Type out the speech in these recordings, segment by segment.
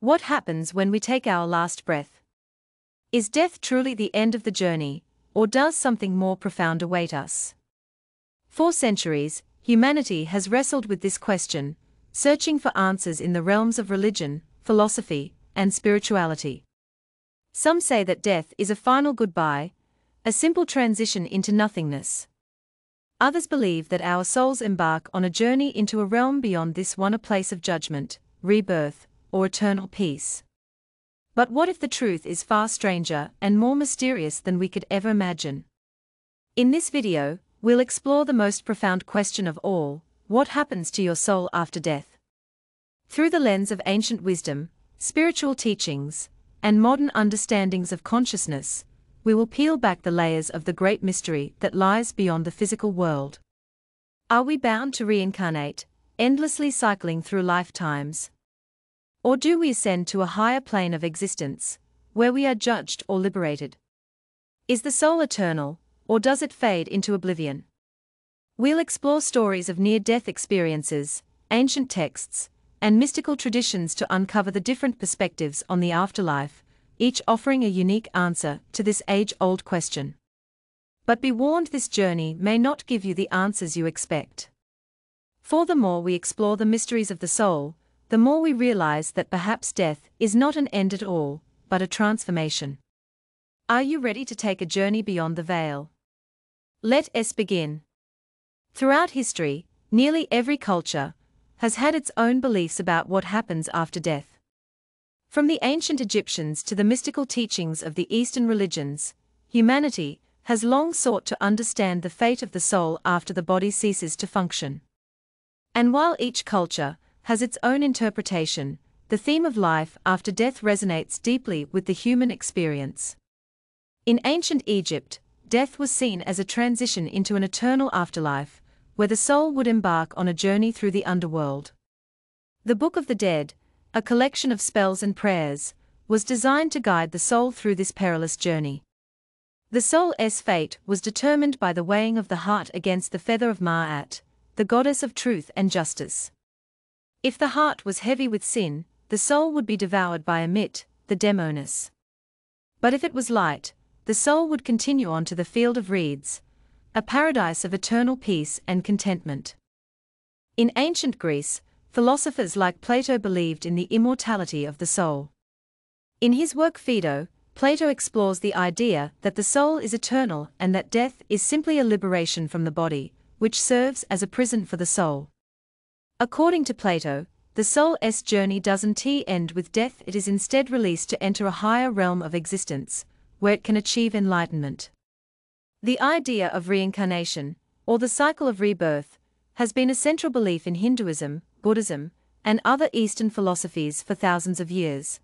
What happens when we take our last breath? Is death truly the end of the journey, or does something more profound await us? For centuries, humanity has wrestled with this question, searching for answers in the realms of religion, philosophy, and spirituality. Some say that death is a final goodbye, a simple transition into nothingness. Others believe that our souls embark on a journey into a realm beyond this one, a place of judgment, rebirth, or eternal peace. But what if the truth is far stranger and more mysterious than we could ever imagine? In this video, we'll explore the most profound question of all: what happens to your soul after death? Through the lens of ancient wisdom, spiritual teachings, and modern understandings of consciousness, we will peel back the layers of the great mystery that lies beyond the physical world. Are we bound to reincarnate, endlessly cycling through lifetimes? Or do we ascend to a higher plane of existence, where we are judged or liberated? Is the soul eternal, or does it fade into oblivion? We'll explore stories of near-death experiences, ancient texts, and mystical traditions to uncover the different perspectives on the afterlife, each offering a unique answer to this age-old question. But be warned, this journey may not give you the answers you expect. For the more we explore the mysteries of the soul, the more we realize that perhaps death is not an end at all, but a transformation. Are you ready to take a journey beyond the veil? Let us begin. Throughout history, nearly every culture has had its own beliefs about what happens after death. From the ancient Egyptians to the mystical teachings of the Eastern religions, humanity has long sought to understand the fate of the soul after the body ceases to function. And while each culture has its own interpretation, the theme of life after death resonates deeply with the human experience. In ancient Egypt, death was seen as a transition into an eternal afterlife, where the soul would embark on a journey through the underworld. The Book of the Dead, a collection of spells and prayers, was designed to guide the soul through this perilous journey. The soul's fate was determined by the weighing of the heart against the feather of Ma'at, the goddess of truth and justice. If the heart was heavy with sin, the soul would be devoured by Amit, the Demoness. But if it was light, the soul would continue on to the field of reeds, a paradise of eternal peace and contentment. In ancient Greece, philosophers like Plato believed in the immortality of the soul. In his work Phaedo, Plato explores the idea that the soul is eternal and that death is simply a liberation from the body, which serves as a prison for the soul. According to Plato, the soul's journey doesn't end with death, it is instead released to enter a higher realm of existence, where it can achieve enlightenment. The idea of reincarnation, or the cycle of rebirth, has been a central belief in Hinduism, Buddhism, and other Eastern philosophies for thousands of years.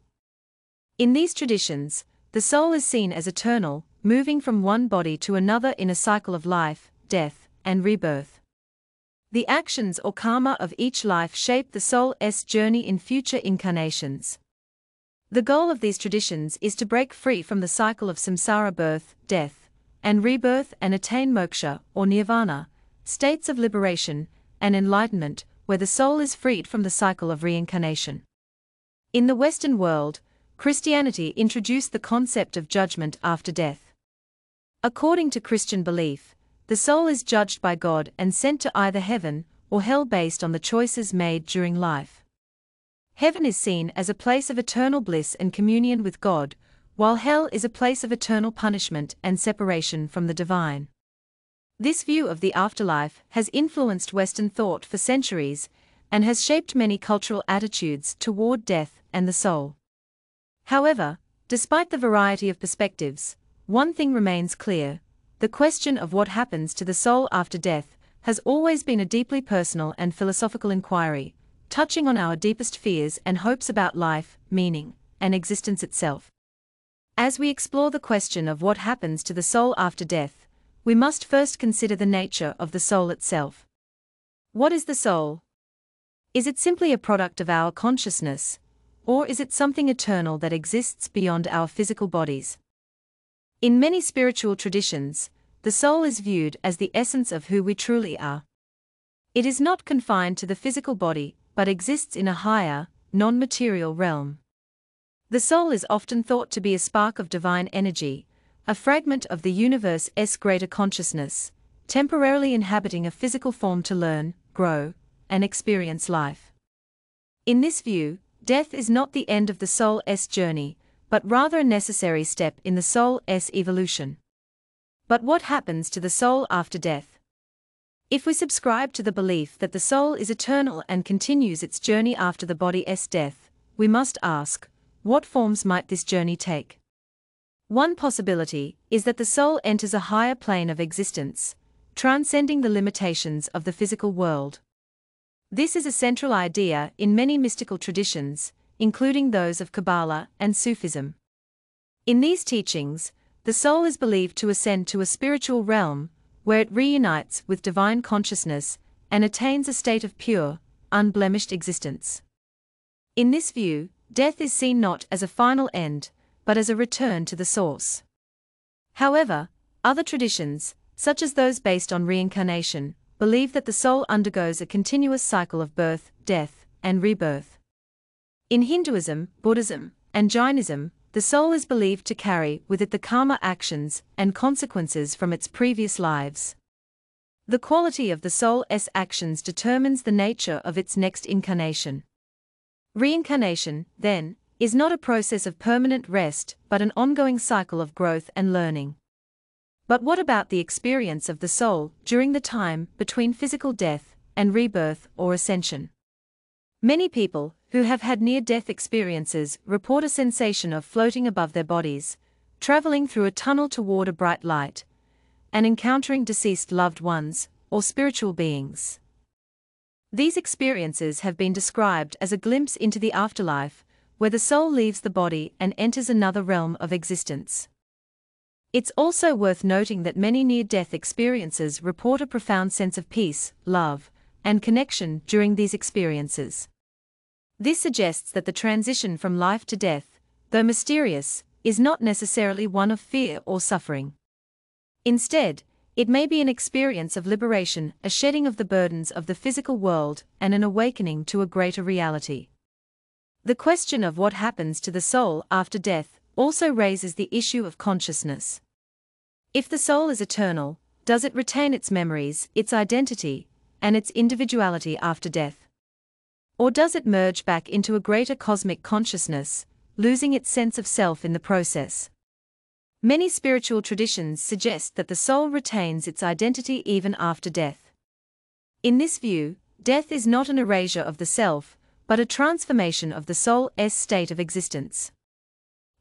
In these traditions, the soul is seen as eternal, moving from one body to another in a cycle of life, death, and rebirth. The actions or karma of each life shape the soul's journey in future incarnations. The goal of these traditions is to break free from the cycle of samsara, birth, death, and rebirth, and attain moksha, or nirvana, states of liberation and enlightenment, where the soul is freed from the cycle of reincarnation. In the Western world, Christianity introduced the concept of judgment after death. According to Christian belief, the soul is judged by God and sent to either heaven or hell based on the choices made during life. Heaven is seen as a place of eternal bliss and communion with God, while hell is a place of eternal punishment and separation from the divine. This view of the afterlife has influenced Western thought for centuries and has shaped many cultural attitudes toward death and the soul. However, despite the variety of perspectives, one thing remains clear: the question of what happens to the soul after death has always been a deeply personal and philosophical inquiry, touching on our deepest fears and hopes about life, meaning, and existence itself. As we explore the question of what happens to the soul after death, we must first consider the nature of the soul itself. What is the soul? Is it simply a product of our consciousness, or is it something eternal that exists beyond our physical bodies? In many spiritual traditions, the soul is viewed as the essence of who we truly are. It is not confined to the physical body, but exists in a higher, non-material realm. The soul is often thought to be a spark of divine energy, a fragment of the universe's greater consciousness, temporarily inhabiting a physical form to learn, grow, and experience life. In this view, death is not the end of the soul's journey, but rather a necessary step in the soul's evolution. But what happens to the soul after death? If we subscribe to the belief that the soul is eternal and continues its journey after the body's death, we must ask, what forms might this journey take? One possibility is that the soul enters a higher plane of existence, transcending the limitations of the physical world. This is a central idea in many mystical traditions, including those of Kabbalah and Sufism. In these teachings, the soul is believed to ascend to a spiritual realm, where it reunites with divine consciousness and attains a state of pure, unblemished existence. In this view, death is seen not as a final end, but as a return to the source. However, other traditions, such as those based on reincarnation, believe that the soul undergoes a continuous cycle of birth, death, and rebirth. In Hinduism, Buddhism, and Jainism, the soul is believed to carry with it the karma actions and consequences from its previous lives. The quality of the soul's actions determines the nature of its next incarnation. Reincarnation, then, is not a process of permanent rest but an ongoing cycle of growth and learning. But what about the experience of the soul during the time between physical death and rebirth or ascension? Many people who have had near-death experiences report a sensation of floating above their bodies, traveling through a tunnel toward a bright light, and encountering deceased loved ones or spiritual beings. These experiences have been described as a glimpse into the afterlife, where the soul leaves the body and enters another realm of existence. It's also worth noting that many near-death experiences report a profound sense of peace, love, and connection during these experiences. This suggests that the transition from life to death, though mysterious, is not necessarily one of fear or suffering. Instead, it may be an experience of liberation, a shedding of the burdens of the physical world, and an awakening to a greater reality. The question of what happens to the soul after death also raises the issue of consciousness. If the soul is eternal, does it retain its memories, its identity, and its individuality after death? Or does it merge back into a greater cosmic consciousness, losing its sense of self in the process? Many spiritual traditions suggest that the soul retains its identity even after death. In this view, death is not an erasure of the self, but a transformation of the soul's state of existence.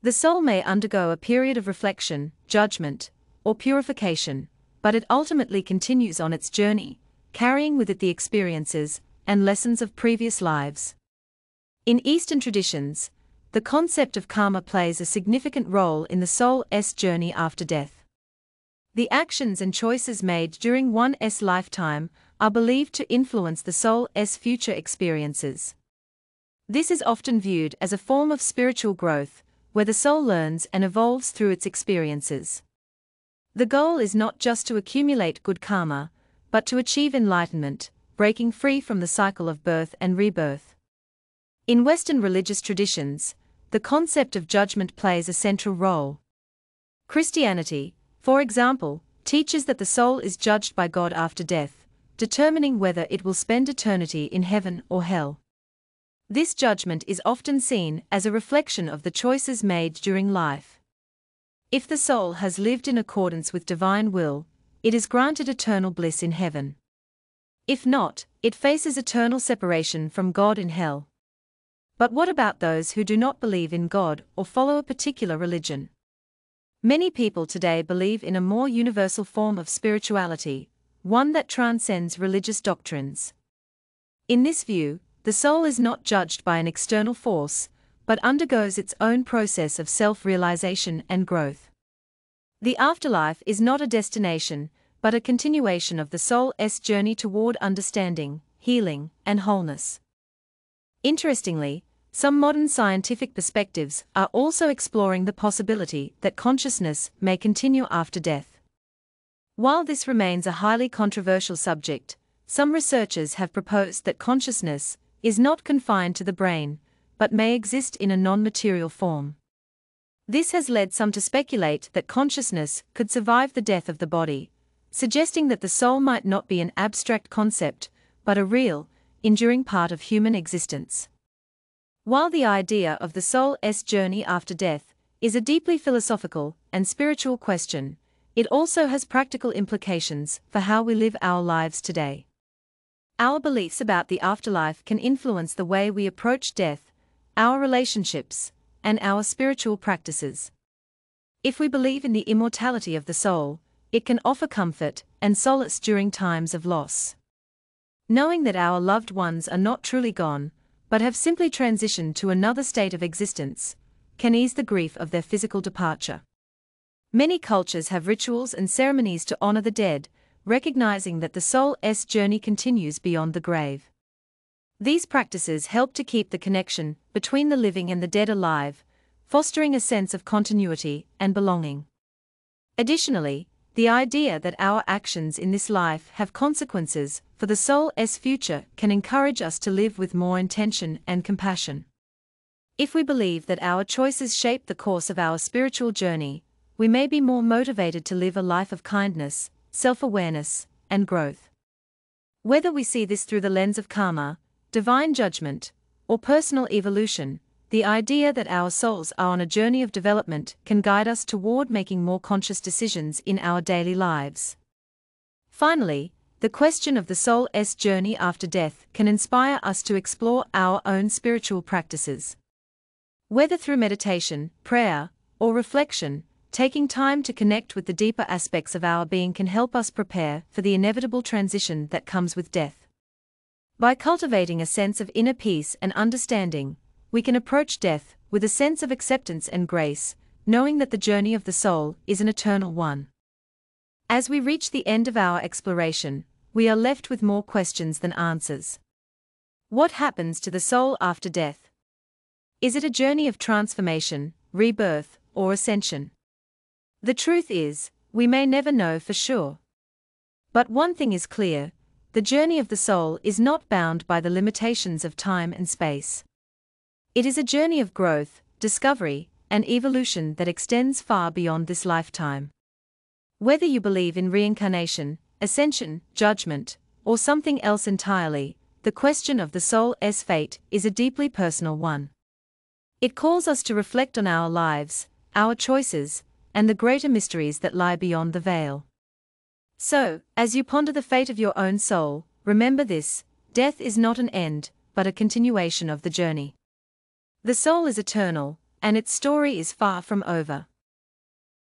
The soul may undergo a period of reflection, judgment, or purification, but it ultimately continues on its journey, carrying with it the experiences and lessons of previous lives. In Eastern traditions, the concept of karma plays a significant role in the soul's journey after death. The actions and choices made during one's lifetime are believed to influence the soul's future experiences. This is often viewed as a form of spiritual growth, where the soul learns and evolves through its experiences. The goal is not just to accumulate good karma, but to achieve enlightenment, breaking free from the cycle of birth and rebirth. In Western religious traditions, the concept of judgment plays a central role. Christianity, for example, teaches that the soul is judged by God after death, determining whether it will spend eternity in heaven or hell. This judgment is often seen as a reflection of the choices made during life. If the soul has lived in accordance with divine will, it is granted eternal bliss in heaven. If not, it faces eternal separation from God in hell. But what about those who do not believe in God or follow a particular religion? Many people today believe in a more universal form of spirituality, one that transcends religious doctrines. In this view, the soul is not judged by an external force, but undergoes its own process of self-realization and growth. The afterlife is not a destination, but a continuation of the soul's journey toward understanding, healing, and wholeness. Interestingly, some modern scientific perspectives are also exploring the possibility that consciousness may continue after death. While this remains a highly controversial subject, some researchers have proposed that consciousness is not confined to the brain, but may exist in a non-material form. This has led some to speculate that consciousness could survive the death of the body, suggesting that the soul might not be an abstract concept, but a real, enduring part of human existence. While the idea of the soul's journey after death is a deeply philosophical and spiritual question, it also has practical implications for how we live our lives today. Our beliefs about the afterlife can influence the way we approach death, our relationships, and our spiritual practices. If we believe in the immortality of the soul, it can offer comfort and solace during times of loss. Knowing that our loved ones are not truly gone, but have simply transitioned to another state of existence, can ease the grief of their physical departure. Many cultures have rituals and ceremonies to honor the dead, recognizing that the soul's journey continues beyond the grave. These practices help to keep the connection between the living and the dead alive, fostering a sense of continuity and belonging. Additionally, the idea that our actions in this life have consequences for the soul's future can encourage us to live with more intention and compassion. If we believe that our choices shape the course of our spiritual journey, we may be more motivated to live a life of kindness, self-awareness, and growth. Whether we see this through the lens of karma, divine judgment, or personal evolution, the idea that our souls are on a journey of development can guide us toward making more conscious decisions in our daily lives. Finally, the question of the soul's journey after death can inspire us to explore our own spiritual practices. Whether through meditation, prayer, or reflection, taking time to connect with the deeper aspects of our being can help us prepare for the inevitable transition that comes with death. By cultivating a sense of inner peace and understanding, we can approach death with a sense of acceptance and grace, knowing that the journey of the soul is an eternal one. As we reach the end of our exploration, we are left with more questions than answers. What happens to the soul after death? Is it a journey of transformation, rebirth, or ascension? The truth is, we may never know for sure. But one thing is clear: the journey of the soul is not bound by the limitations of time and space. It is a journey of growth, discovery, and evolution that extends far beyond this lifetime. Whether you believe in reincarnation, ascension, judgment, or something else entirely, the question of the soul's fate is a deeply personal one. It calls us to reflect on our lives, our choices, and the greater mysteries that lie beyond the veil. So, as you ponder the fate of your own soul, remember this: death is not an end, but a continuation of the journey. The soul is eternal, and its story is far from over.